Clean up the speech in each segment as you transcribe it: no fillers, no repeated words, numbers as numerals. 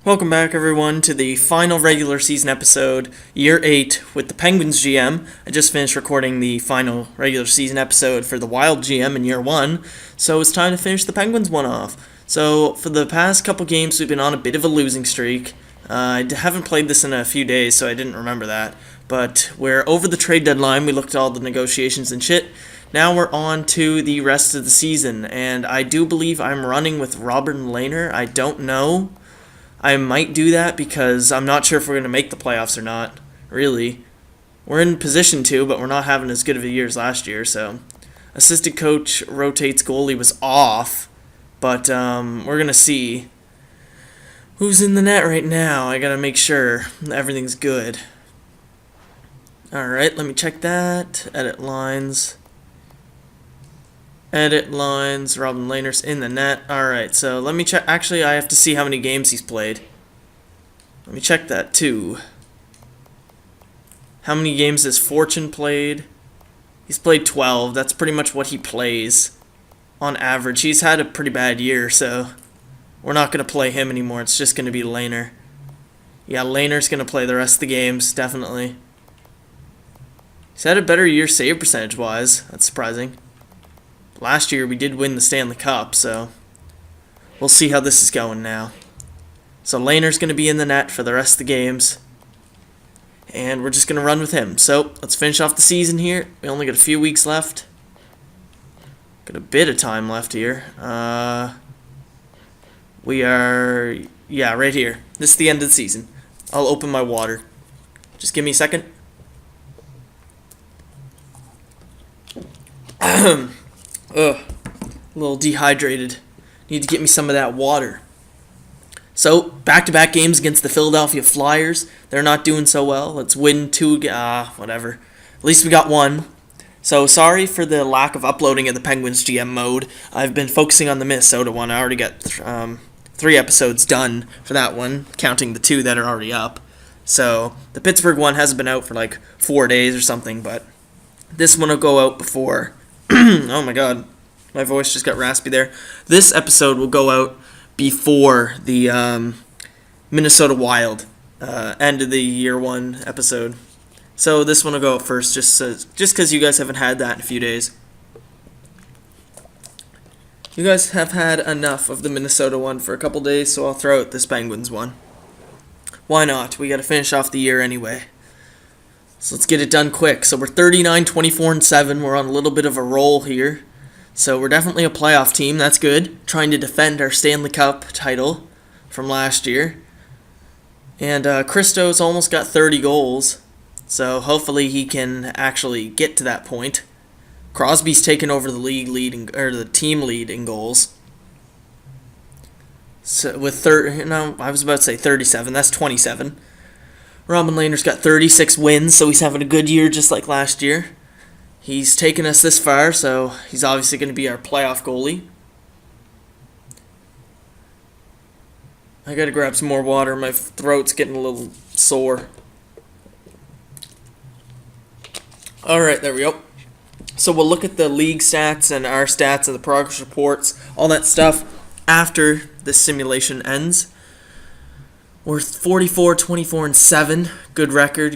Welcome back, everyone, to the final regular season episode, Year 8, with the Penguins GM. I just finished recording the final regular season episode for the Wild GM in Year 1, so it's time to finish the Penguins one off. So, for the past couple games, we've been on a bit of a losing streak. I haven't played this in a few days, so I didn't remember that. But we're over the trade deadline, we looked at all the negotiations and shit. Now we're on to the rest of the season, and I do believe I'm running with Robert Lehner. I don't know. I might do that because I'm not sure if we're going to make the playoffs or not, really. We're in position to, but we're not having as good of a year as last year, so. Assistant coach rotates goalie was off, but we're going to see who's in the net right now. I got to make sure everything's good. Alright, let me check that. Edit lines. Robin Lehner's in the net. Alright, so let me check. Actually, I have to see how many games he's played. Let me check that too. How many games has Fortune played? He's played 12. That's pretty much what he plays on average. He's had a pretty bad year, so we're not going to play him anymore. It's just going to be Lehner. Yeah, Lehner's going to play the rest of the games, definitely. He's had a better year save percentage-wise. That's surprising. Last year we did win the Stanley Cup, so we'll see how this is going now. So Lehner's going to be in the net for the rest of the games, and we're just going to run with him. So let's finish off the season here. We only got a few weeks left. Got a bit of time left here. We are, yeah, right here. This is the end of the season. I'll open my water. Just give me a second. Ugh, a little dehydrated. Need to get me some of that water. So, back-to-back games against the Philadelphia Flyers. They're not doing so well. Let's win two, whatever. At least we got one. So, sorry for the lack of uploading in the Penguins GM mode. I've been focusing on the Minnesota one. I already got 3 episodes done for that one, counting the 2 that are already up. So, the Pittsburgh one hasn't been out for like 4 days or something, but this one will go out before... oh my god, my voice just got raspy there. This episode will go out before the Minnesota Wild end of the year 1 episode. So this one will go out first, just because you guys haven't had that in a few days. You guys have had enough of the Minnesota one for a couple days, so I'll throw out this Penguins one. Why not? We got to finish off the year anyway. So let's get it done quick. So we're 39, 24, and 7. We're on a little bit of a roll here. So we're definitely a playoff team. That's good. Trying to defend our Stanley Cup title from last year. And Christo's almost got 30 goals. So hopefully he can actually get to that point. Crosby's taken over the the team lead in goals. So with I was about to say 37. That's 27. Robin Lehner's got 36 wins, so he's having a good year just like last year. He's taken us this far, so he's obviously going to be our playoff goalie. I got to grab some more water. My throat's getting a little sore. Alright, there we go. So we'll look at the league stats and our stats and the progress reports, all that stuff, after this simulation ends. We're 44, 24, and 7. Good record.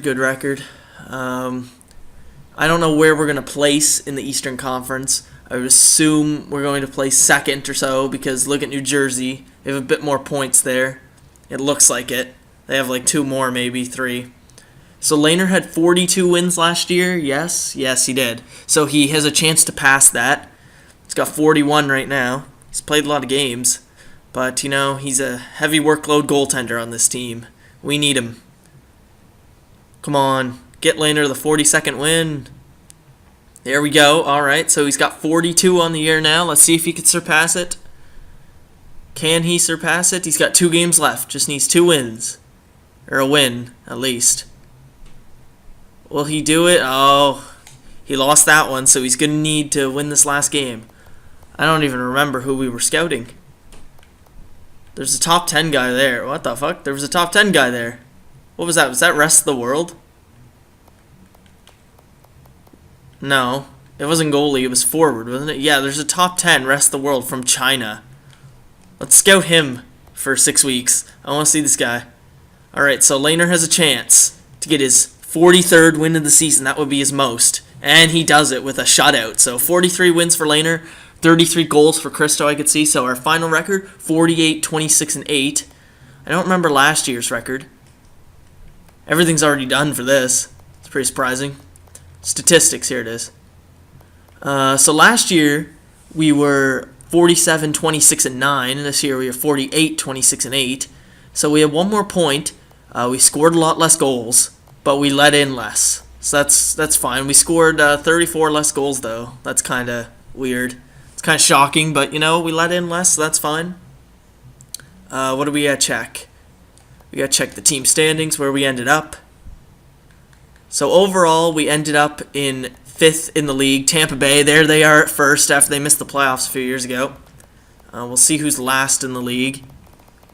I don't know where we're going to place in the Eastern Conference. I would assume we're going to place second or so, because look at New Jersey. They have a bit more points there. It looks like it. They have like 2 more, maybe 3. So Lehner had 42 wins last year. Yes, he did. So he has a chance to pass that. He's got 41 right now. He's played a lot of games. But, he's a heavy workload goaltender on this team. We need him. Come on. Get Lehner the 42nd win. There we go. Alright, so he's got 42 on the year now. Let's see if he can surpass it. Can he surpass it? He's got 2 games left. Just needs 2 wins. Or a win, at least. Will he do it? Oh, he lost that one, so he's going to need to win this last game. I don't even remember who we were scouting. There's a top 10 guy there. What the fuck? There was a top 10 guy there. What was that? Was that rest of the world? No. It wasn't goalie. It was forward, wasn't it? Yeah, there's a top 10 rest of the world from China. Let's scout him for 6 weeks. I want to see this guy. All right, so Lehner has a chance to get his 43rd win of the season. That would be his most. And he does it with a shutout. So 43 wins for Lehner, 33 goals for Cristo, I could see. So our final record, 48, 26, and 8. I don't remember last year's record. Everything's already done for this. It's pretty surprising. Statistics, here it is. So last year, we were 47, 26, and 9. This year, we are 48, 26, and 8. So we have one more point. We scored a lot less goals, but we let in less. So that's fine. We scored 34 less goals, though. That's kind of weird. It's kind of shocking, but, we let in less, so that's fine. What do we got to check? We got to check the team standings, where we ended up. So overall, we ended up in 5th in the league. Tampa Bay, there they are at first after they missed the playoffs a few years ago. We'll see who's last in the league.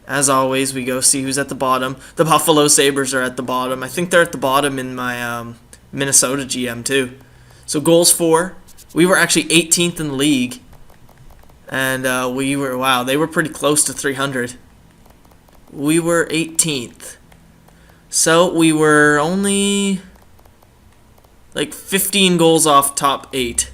As always, we go see who's at the bottom. The Buffalo Sabres are at the bottom. I think they're at the bottom in my Minnesota GM too. So goals for, we were actually 18th in the league. And they were pretty close to 300. We were 18th. So we were only like 15 goals off top 8,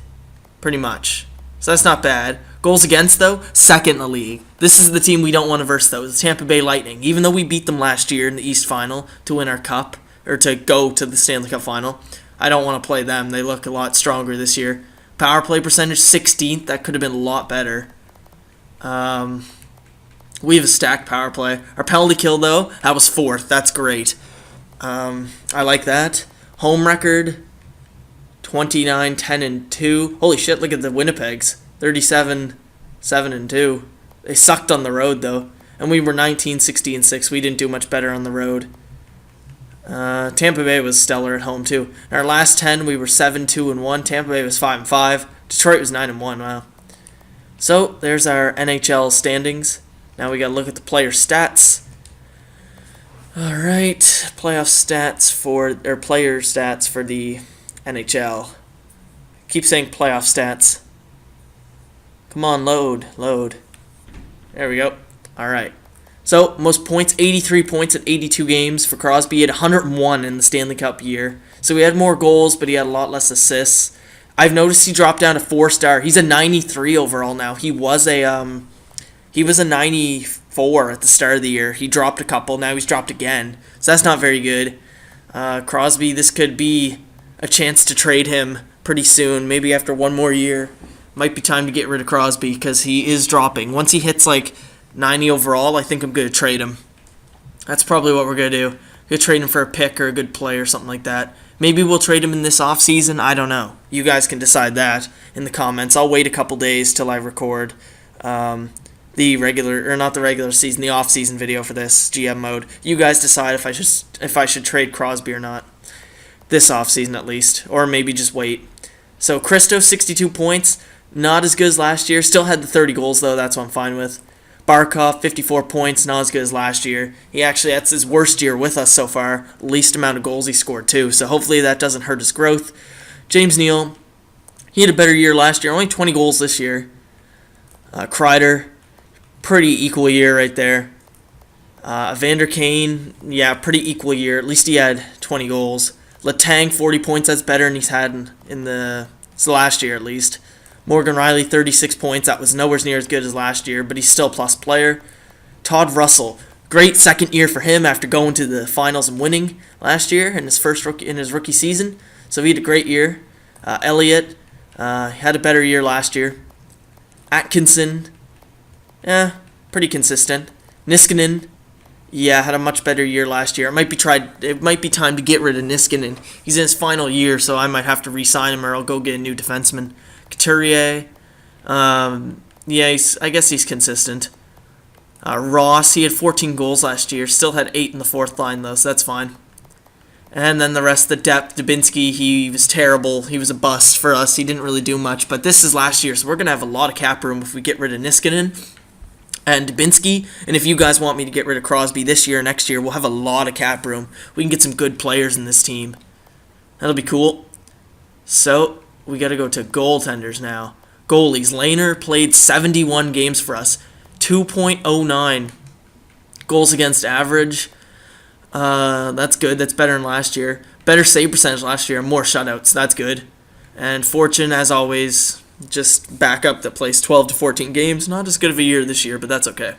pretty much. So that's not bad. Goals against, though, 2nd in the league. This is the team we don't want to verse, though, the Tampa Bay Lightning. Even though we beat them last year in the East Final to win our cup, or to go to the Stanley Cup Final, I don't want to play them. They look a lot stronger this year. Power play percentage, 16th. That could have been a lot better. We have a stacked power play. Our penalty kill, though, that was 4th. That's great. I like that. Home record, 29, 10, and 2. Holy shit, look at the Winnipegs. 37, 7, and 2. They sucked on the road, though. And we were 19, 60, and 6. We didn't do much better on the road. Tampa Bay was stellar at home, too. In our last 10, we were 7, 2, and 1. Tampa Bay was 5, and 5. Detroit was 9, and 1. Wow. So, there's our NHL standings. Now we got to look at the player stats. All right. Player stats for the NHL. Keep saying playoff stats. Come on, load. There we go. All right. So, most points, 83 points at 82 games for Crosby. He had 101 in the Stanley Cup year. So, he had more goals, but he had a lot less assists. I've noticed he dropped down to 4-star. He's a 93 overall now. He was a 94 at the start of the year. He dropped a couple. Now he's dropped again. So, that's not very good. Crosby, this could be a chance to trade him pretty soon. Maybe after one more year. Might be time to get rid of Crosby because he is dropping. Once he hits like 90 overall, I think I'm going to trade him. That's probably what we're going to do. We'll trade him for a pick or a good play or something like that. Maybe we'll trade him in this offseason. I don't know. You guys can decide that in the comments. I'll wait a couple days till I record the off-season video for this GM mode. You guys decide if I should trade Crosby or not. This offseason at least. Or maybe just wait. So Cristo, 62 points. Not as good as last year. Still had the 30 goals, though. That's what I'm fine with. Barkov, 54 points. Not as good as last year. That's his worst year with us so far. Least amount of goals he scored, too. So hopefully that doesn't hurt his growth. James Neal, he had a better year last year. Only 20 goals this year. Kreider, pretty equal year right there. Evander Kane, pretty equal year. At least he had 20 goals. Letang, 40 points. That's better than he's had in the last year, at least. Morgan Riley, 36 points. That was nowhere near as good as last year, but he's still a plus player. Todd Russell, great second year for him after going to the finals and winning last year in his rookie season. So he had a great year. Elliott had a better year last year. Atkinson, pretty consistent. Niskanen, had a much better year last year. It might be time to get rid of Niskanen. He's in his final year, so I might have to re-sign him or I'll go get a new defenseman. Couturier, I guess he's consistent. Ross, he had 14 goals last year. Still had 8 in the fourth line, though, so that's fine. And then the rest of the depth, Dubinsky, he was terrible. He was a bust for us. He didn't really do much, but this is last year, so we're going to have a lot of cap room if we get rid of Niskanen and Dubinsky. And if you guys want me to get rid of Crosby this year or next year, we'll have a lot of cap room. We can get some good players in this team. That'll be cool. So we got to go to goaltenders now. Goalies. Lehner played 71 games for us. 2.09 goals against average. That's good. That's better than last year. Better save percentage last year. More shutouts. That's good. And Fortune, as always, just backup that plays 12 to 14 games. Not as good of a year this year, but that's okay.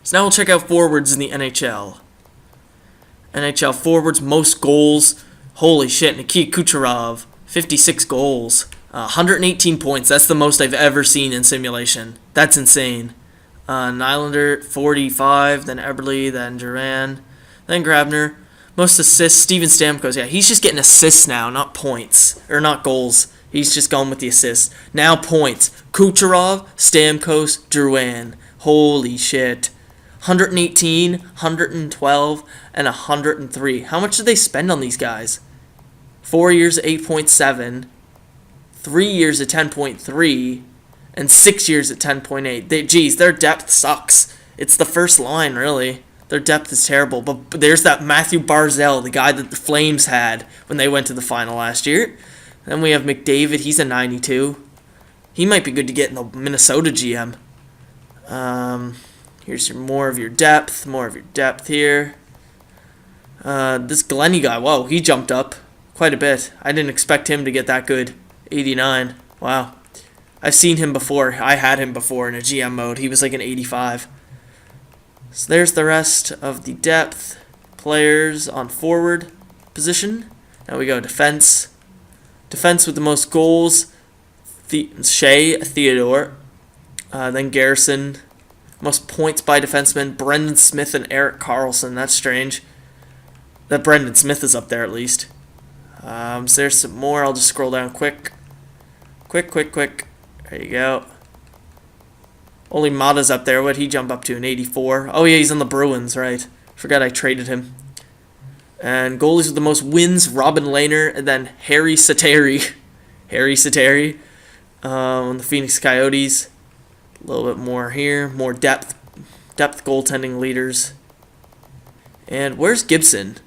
So now we'll check out forwards in the NHL. NHL forwards, most goals. Holy shit, Nikita Kucherov, 56 goals. 118 points. That's the most I've ever seen in simulation. That's insane. Nylander, 45, then Eberle, then Duran, then Grabner. Most assists, Steven Stamkos. Yeah, he's just getting assists now, not points. Or not goals. He's just going with the assists. Now points. Kucherov, Stamkos, Duran. Holy shit. 118, 112, and 103. How much did they spend on these guys? 4 years at 8.7, 3 years at 10.3, and 6 years at 10.8. Geez, their depth sucks. It's the first line, really. Their depth is terrible. But there's that Matthew Barzal, the guy that the Flames had when they went to the final last year. Then we have McDavid. He's a 92. He might be good to get in the Minnesota GM. Here's more of your depth here. This Glenny guy, whoa, he jumped up quite a bit. I didn't expect him to get that good. 89. Wow. I've seen him before. I had him before in a GM mode. He was like an 85. So there's the rest of the depth players on forward position. Now we go defense. Defense with the most goals, Shea Theodore. Then Garrison. Most points by defensemen, Brendan Smith and Erik Karlsson. That's strange. That Brendan Smith is up there at least. So there's some more. I'll just scroll down quick. Quick. There you go. Only Mata's up there. What'd he jump up to? An 84. Oh, yeah, he's on the Bruins, right. Forgot I traded him. And goalies with the most wins, Robin Lehner, and then Harry Sateri. On the Phoenix Coyotes. A little bit more here. More depth goaltending leaders. And where's Gibson?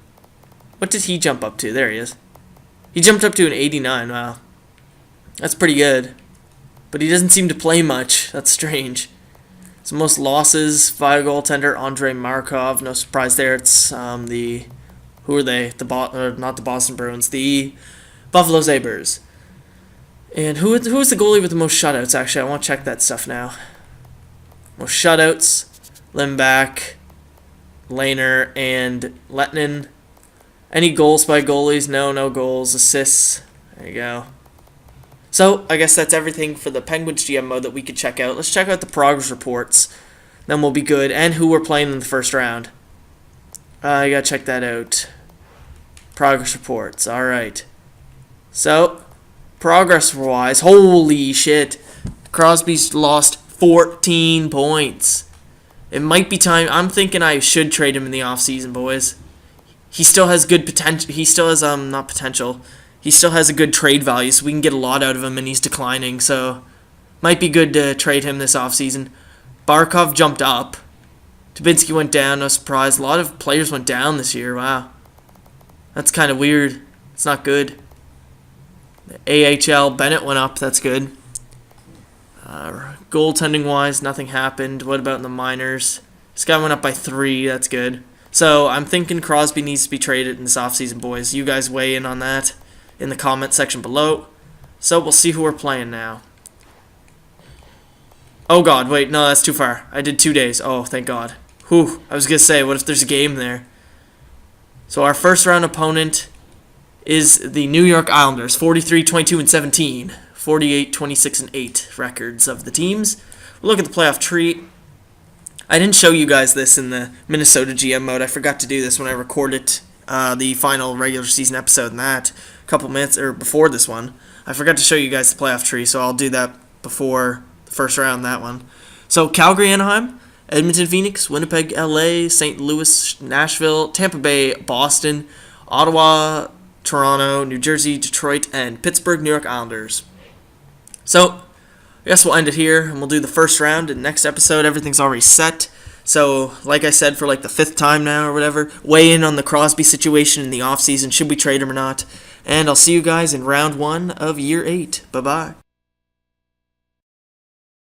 What did he jump up to? There he is. He jumped up to an 89. Wow. That's pretty good. But he doesn't seem to play much. That's strange. So most losses, 5 goaltender, Andrei Markov. No surprise there. It's who are they? Not the Boston Bruins. The Buffalo Sabres. And who is the goalie with the most shutouts? Actually, I want to check that stuff now. Most shutouts, Lindback, Lehner, and Lettinen. Any goals by goalies? No goals. Assists. There you go. So, I guess that's everything for the Penguins GM mode that we could check out. Let's check out the progress reports. Then we'll be good. And who we're playing in the first round. You gotta check that out. Progress reports. Alright. So, progress-wise, holy shit. Crosby's lost 14 points. It might be time. I'm thinking I should trade him in the offseason, boys. He still has good potential. He still has, not potential. He still has a good trade value, so we can get a lot out of him, and he's declining, so might be good to trade him this offseason. Barkov jumped up. Dubinsky went down, no surprise. A lot of players went down this year, wow. That's kind of weird. It's not good. The AHL, Bennett went up, that's good. Goaltending-wise, nothing happened. What about in the minors? This guy went up by 3, that's good. So, I'm thinking Crosby needs to be traded in this offseason, boys. You guys weigh in on that in the comment section below. So, we'll see who we're playing now. Oh, God, wait, no, that's too far. I did 2 days. Oh, thank God. Whew, I was going to say, what if there's a game there? So, our first round opponent is the New York Islanders, 43, 22, and 17. 48, 26, and 8 records of the teams. We'll look at the playoff tree. I didn't show you guys this in the Minnesota GM mode. I forgot to do this when I recorded the final regular season episode and that a couple minutes or before this one. I forgot to show you guys the playoff tree, so I'll do that before the first round, that one. So Calgary, Anaheim, Edmonton, Phoenix, Winnipeg, LA, St. Louis, Nashville, Tampa Bay, Boston, Ottawa, Toronto, New Jersey, Detroit, and Pittsburgh, New York Islanders. So, I guess we'll end it here, and we'll do the first round. In the next episode, everything's already set. So, like I said, for like the 5th time now or whatever, weigh in on the Crosby situation in the offseason. Should we trade him or not? And I'll see you guys in round 1 of year 8. Bye-bye.